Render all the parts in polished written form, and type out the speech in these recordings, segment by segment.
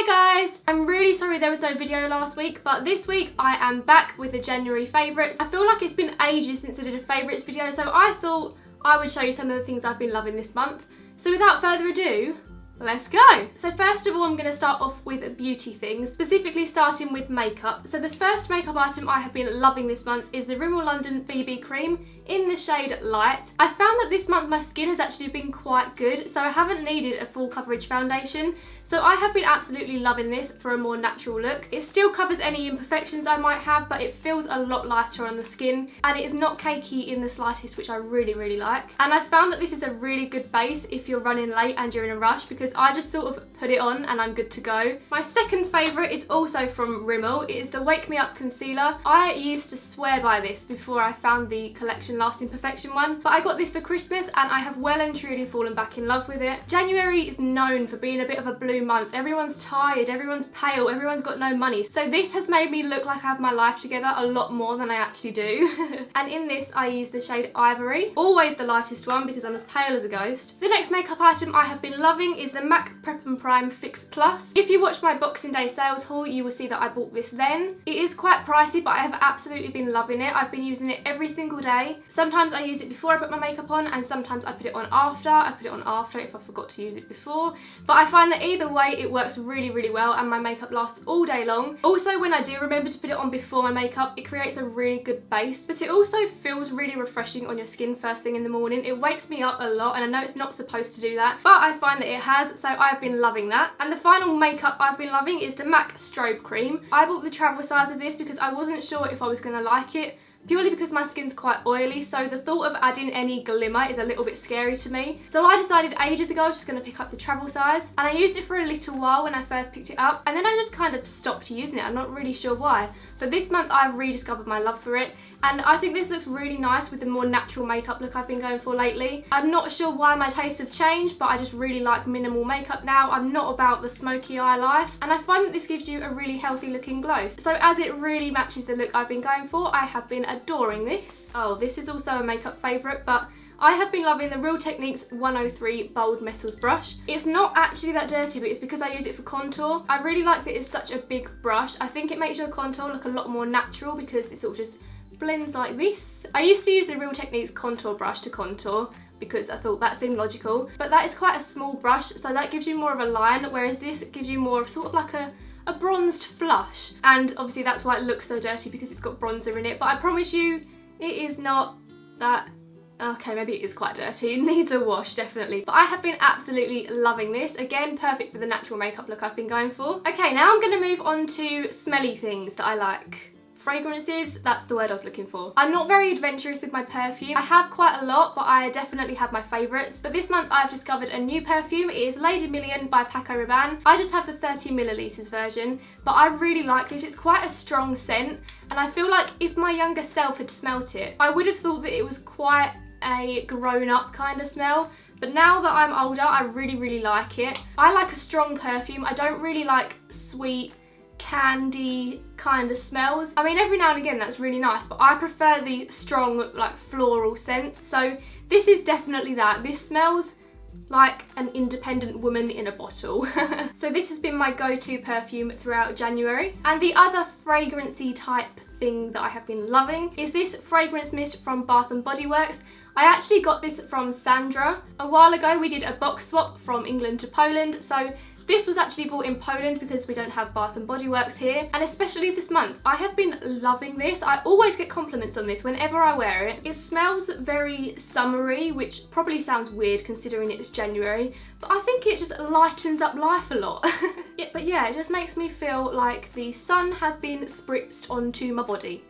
Hi guys! I'm really sorry there was no video last week, but this week I am back with the January favourites. I feel like it's been ages since I did a favourites video, so I thought I would show you some of the things I've been loving this month. So without further ado, let's go! So first of all, I'm going to start off with beauty things, specifically starting with makeup. So the first makeup item I have been loving this month is the Rimmel London BB Cream in the shade Light. I found that this month my skin has actually been quite good, so I haven't needed a full coverage foundation. So I have been absolutely loving this for a more natural look. It still covers any imperfections I might have, but it feels a lot lighter on the skin, and it is not cakey in the slightest, which I really like. And I found that this is a really good base if you're running late and you're in a rush, because I just sort of put it on and I'm good to go. My second favourite is also from Rimmel. It is the Wake Me Up Concealer. I used to swear by this before I found the Collection Lasting Perfection one, but I got this for Christmas and I have well and truly fallen back in love with it. January is known for being a bit of a blue month. Everyone's tired, everyone's pale, everyone's got no money. So this has made me look like I have my life together a lot more than I actually do. And in this I use the shade Ivory. Always the lightest one because I'm as pale as a ghost. The next makeup item I have been loving is the MAC Prep and Prime Fix Plus. If you watched my Boxing Day sales haul, you will see that I bought this then. It is quite pricey, but I have absolutely been loving it. I've been using it every single day. Sometimes I use it before I put my makeup on, and sometimes I put it on after. I put it on after if I forgot to use it before. But I find that either way it works really well, and my makeup lasts all day long. Also, when I do remember to put it on before my makeup, it creates a really good base, but it also feels really refreshing on your skin first thing in the morning. It wakes me up a lot, and I know it's not supposed to do that, but I find that it has, so I've been loving that. And the final makeup I've been loving is the MAC Strobe Cream. I bought the travel size of this because I wasn't sure if I was going to like it, purely because my skin's quite oily, so the thought of adding any glimmer is a little bit scary to me. So I decided ages ago I was just going to pick up the travel size, and I used it for a little while when I first picked it up, and then I just kind of stopped using it. I'm not really sure why, but this month I've rediscovered my love for it, and I think this looks really nice with the more natural makeup look I've been going for lately. I'm not sure why my tastes have changed, but I just really like minimal makeup now. I'm not about the smoky eye life, and I find that this gives you a really healthy looking glow. So as it really matches the look I've been going for, I have been adoring this. Oh, this is also a makeup favourite, but I have been loving the Real Techniques 103 Bold Metals brush. It's not actually that dirty, but it's because I use it for contour. I really like that it's such a big brush. I think it makes your contour look a lot more natural because it sort of just blends like this. I used to use the Real Techniques contour brush to contour because I thought that seemed logical, but that is quite a small brush, so that gives you more of a line, whereas this gives you more of sort of like a bronzed flush. And obviously that's why it looks so dirty, because it's got bronzer in it, but I promise you it is not that. Okay, maybe it is quite dirty. It needs a wash, definitely. But I have been absolutely loving this. Again, perfect for the natural makeup look I've been going for. Okay, now I'm going to move on to smelly things that I like. Fragrances, that's the word I was looking for. I'm not very adventurous with my perfume. I have quite a lot, but I definitely have my favourites. But this month I've discovered a new perfume. It is Lady Million by Paco Rabanne. I just have the 30ml version, but I really like this. It's quite a strong scent, and I feel like if my younger self had smelt it, I would have thought that it was quite a grown-up kind of smell. But now that I'm older, I really like it. I like a strong perfume. I don't really like sweet, candy kind of smells. I mean, every now and again that's really nice, but I prefer the strong, like, floral scents. So this is definitely that. This smells like an independent woman in a bottle. So this has been my go-to perfume throughout January. And the other fragrancy type thing that I have been loving is this fragrance mist from Bath and Body Works. I actually got this from Sandra. A while ago we did a box swap from England to Poland, so this was actually bought in Poland because we don't have Bath and Body Works here, and especially this month. I have been loving this. I always get compliments on this whenever I wear it. It smells very summery, which probably sounds weird considering it's January, but I think it just lightens up life a lot. Yeah, but yeah, it just makes me feel like the sun has been spritzed onto my body,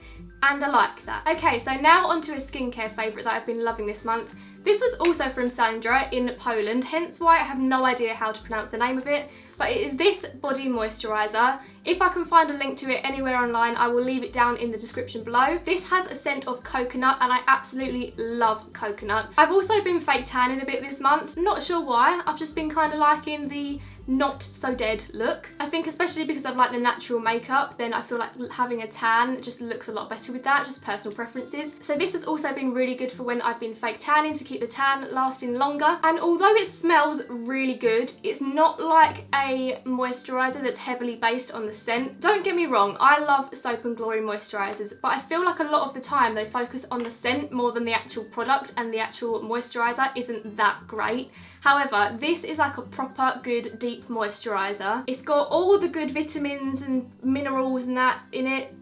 and I like that. Okay, so now onto a skincare favourite that I've been loving this month. This was also from Sandra in Poland, hence why I have no idea how to pronounce the name of it, but it is this body moisturiser. If I can find a link to it anywhere online, I will leave it down in the description below. This has a scent of coconut, and I absolutely love coconut. I've also been fake tanning a bit this month. Not sure why, I've just been kind of liking the not so dead look. I think especially because of like the natural makeup, then I feel like having a tan just looks a lot better with that, just personal preferences. So this has also been really good for when I've been fake tanning, to keep the tan lasting longer. And although it smells really good, it's not like a moisturiser that's heavily based on the scent. Don't get me wrong, I love Soap and Glory moisturisers, but I feel like a lot of the time they focus on the scent more than the actual product, and the actual moisturiser isn't that great. However, this is like a proper good deep moisturiser. It's got all the good vitamins and minerals and that in it.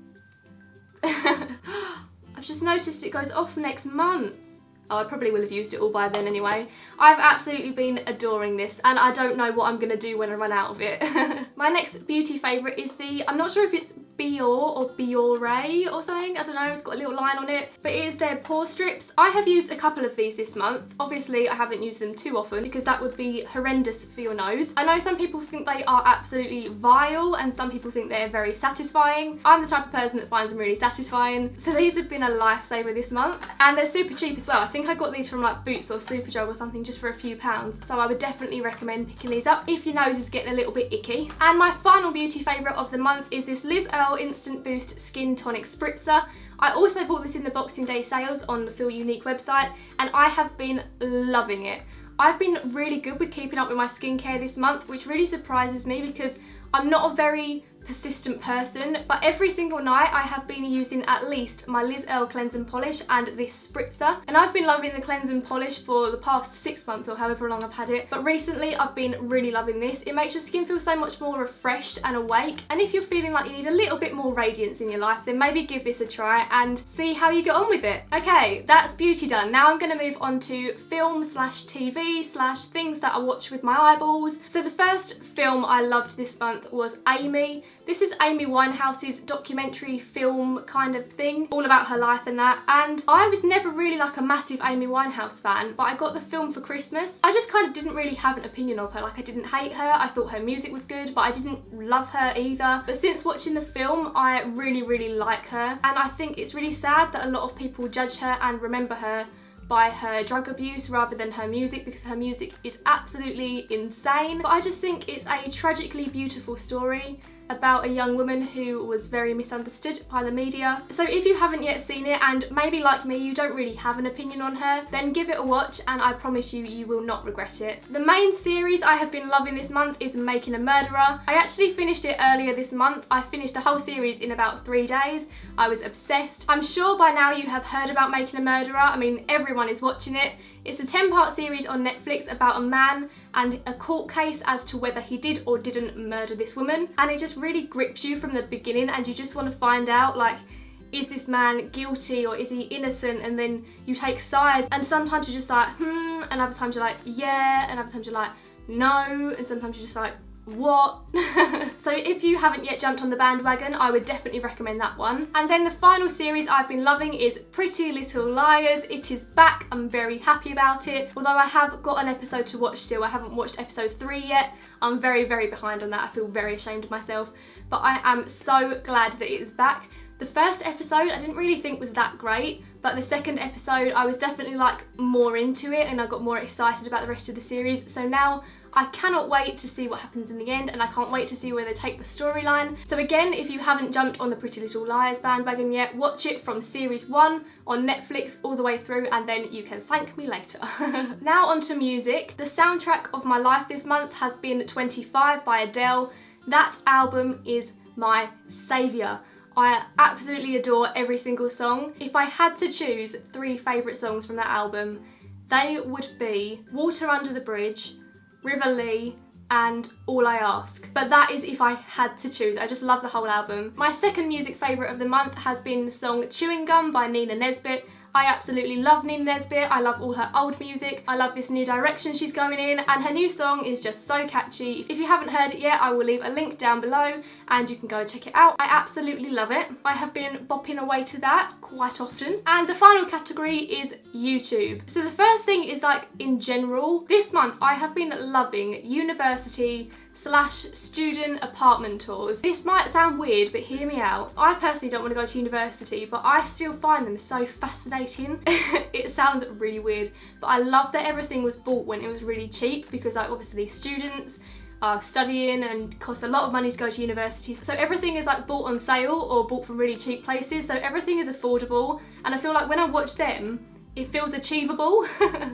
I've just noticed it goes off next month. Oh, I probably will have used it all by then anyway. I've absolutely been adoring this, and I don't know what I'm going to do when I run out of it. My next beauty favourite is the, I'm not sure if it's Biore or Biore or something, I don't know, it's got a little line on it, but it is their pore strips. I have used a couple of these this month. Obviously I haven't used them too often because that would be horrendous for your nose. I know some people think they are absolutely vile and some people think they're very satisfying. I'm the type of person that finds them really satisfying, so these have been a lifesaver this month, and they're super cheap as well. I think I got these from like Boots or Superdrug or something just for a few pounds, so I would definitely recommend picking these up if your nose is getting a little bit icky. And my final beauty favourite of the month is this Liz Earle Instant Boost Skin Tonic Spritzer. I also bought this in the Boxing Day sales on the Feel Unique website, and I have been loving it. I've been really good with keeping up with my skincare this month, which really surprises me because I'm not a very persistent person, but every single night I have been using at least my Liz Earle Cleanse and Polish and this spritzer, and I've been loving the Cleanse and Polish for the past 6 months or however long I've had it, but recently I've been really loving this. It makes your skin feel so much more refreshed and awake, and if you're feeling like you need a little bit more radiance in your life, then maybe give this a try and see how you get on with it. Okay, that's beauty done. Now I'm going to move on to film/TV/ things that I watch with my eyeballs. So the first film I loved this month was Amy. This is Amy Winehouse's documentary film kind of thing, all about her life and that, and I was never really like a massive Amy Winehouse fan, but I got the film for Christmas. I just kind of didn't really have an opinion of her. Like, I didn't hate her, I thought her music was good, but I didn't love her either. But since watching the film, I really like her, and I think it's really sad that a lot of people judge her and remember her by her drug abuse rather than her music, because her music is absolutely insane. But I just think it's a tragically beautiful story about a young woman who was very misunderstood by the media. So if you haven't yet seen it, and maybe like me you don't really have an opinion on her, then give it a watch and I promise you, you will not regret it. The main series I have been loving this month is Making a Murderer. I actually finished it earlier this month. I finished the whole series in about 3 days. I was obsessed. I'm sure by now you have heard about Making a Murderer. I mean, everyone is watching it. It's a 10-part series on Netflix about a man and a court case as to whether he did or didn't murder this woman, and it just really grips you from the beginning, and you just want to find out, like, is this man guilty or is he innocent? And then you take sides, and sometimes you're just like, and other times you're like, yeah, and other times you're like, no, and sometimes you're just like, what? So if you haven't yet jumped on the bandwagon, I would definitely recommend that one. And then the final series I've been loving is Pretty Little Liars. It is back. I'm very happy about it. Although I have got an episode to watch still. I haven't watched episode 3 yet. I'm very behind on that. I feel very ashamed of myself. But I am so glad that it is back. The first episode I didn't really think was that great, but the second episode I was definitely like more into it and I got more excited about the rest of the series. So now I cannot wait to see what happens in the end, and I can't wait to see where they take the storyline. So again, if you haven't jumped on the Pretty Little Liars bandwagon yet, watch it from series 1 on Netflix all the way through, and then you can thank me later. Now on to music. The soundtrack of my life this month has been 25 by Adele. That album is my saviour. I absolutely adore every single song. If I had to choose 3 favourite songs from that album, they would be Water Under the Bridge, River Lee, and All I Ask. But that is if I had to choose. I just love the whole album. My second music favourite of the month has been the song Chewing Gum by Nina Nesbitt. I absolutely love Nina Nesbitt. I love all her old music. I love this new direction she's going in, and her new song is just so catchy. If you haven't heard it yet, I will leave a link down below and you can go and check it out. I absolutely love it. I have been bopping away to that quite often. And the final category is YouTube. So the first thing is, like, in general, this month I have been loving university/student apartment tours. This might sound weird, but hear me out. I personally don't want to go to university, but I still find them so fascinating. It sounds really weird, but I love that everything was bought when it was really cheap, because, like, obviously students, are studying and cost a lot of money to go to university. So everything is like bought on sale or bought from really cheap places. So everything is affordable. And I feel like when I watch them, it feels achievable.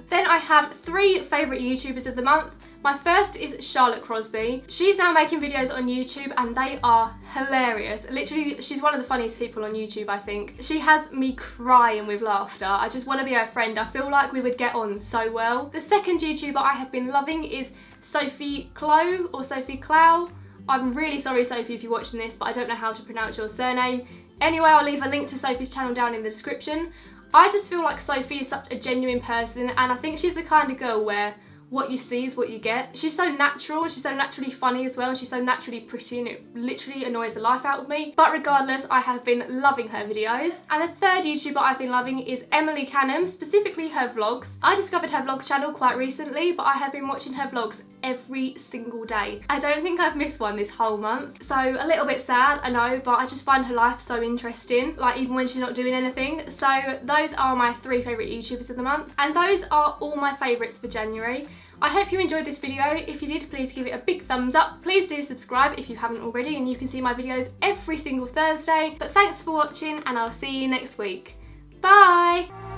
Then I have 3 favourite YouTubers of the month. My first is Charlotte Crosby. She's now making videos on YouTube and they are hilarious. Literally, she's one of the funniest people on YouTube, I think. She has me crying with laughter. I just want to be her friend. I feel like we would get on so well. The second YouTuber I have been loving is Sophie Clow or Sophie Clow. I'm really sorry, Sophie, if you're watching this, but I don't know how to pronounce your surname. Anyway, I'll leave a link to Sophie's channel down in the description. I just feel like Sophie is such a genuine person, and I think she's the kind of girl where what you see is what you get. She's so natural, she's so naturally funny as well, and she's so naturally pretty, and it literally annoys the life out of me. But regardless, I have been loving her videos. And the third YouTuber I've been loving is Emily Canham, specifically her vlogs. I discovered her vlogs channel quite recently, but I have been watching her vlogs every single day. I don't think I've missed one this whole month. So a little bit sad, I know, but I just find her life so interesting, like even when she's not doing anything. So those are my 3 favourite YouTubers of the month, and those are all my favourites for January. I hope you enjoyed this video. If you did, please give it a big thumbs up. Please do subscribe if you haven't already, and you can see my videos every single Thursday. But thanks for watching, and I'll see you next week. Bye!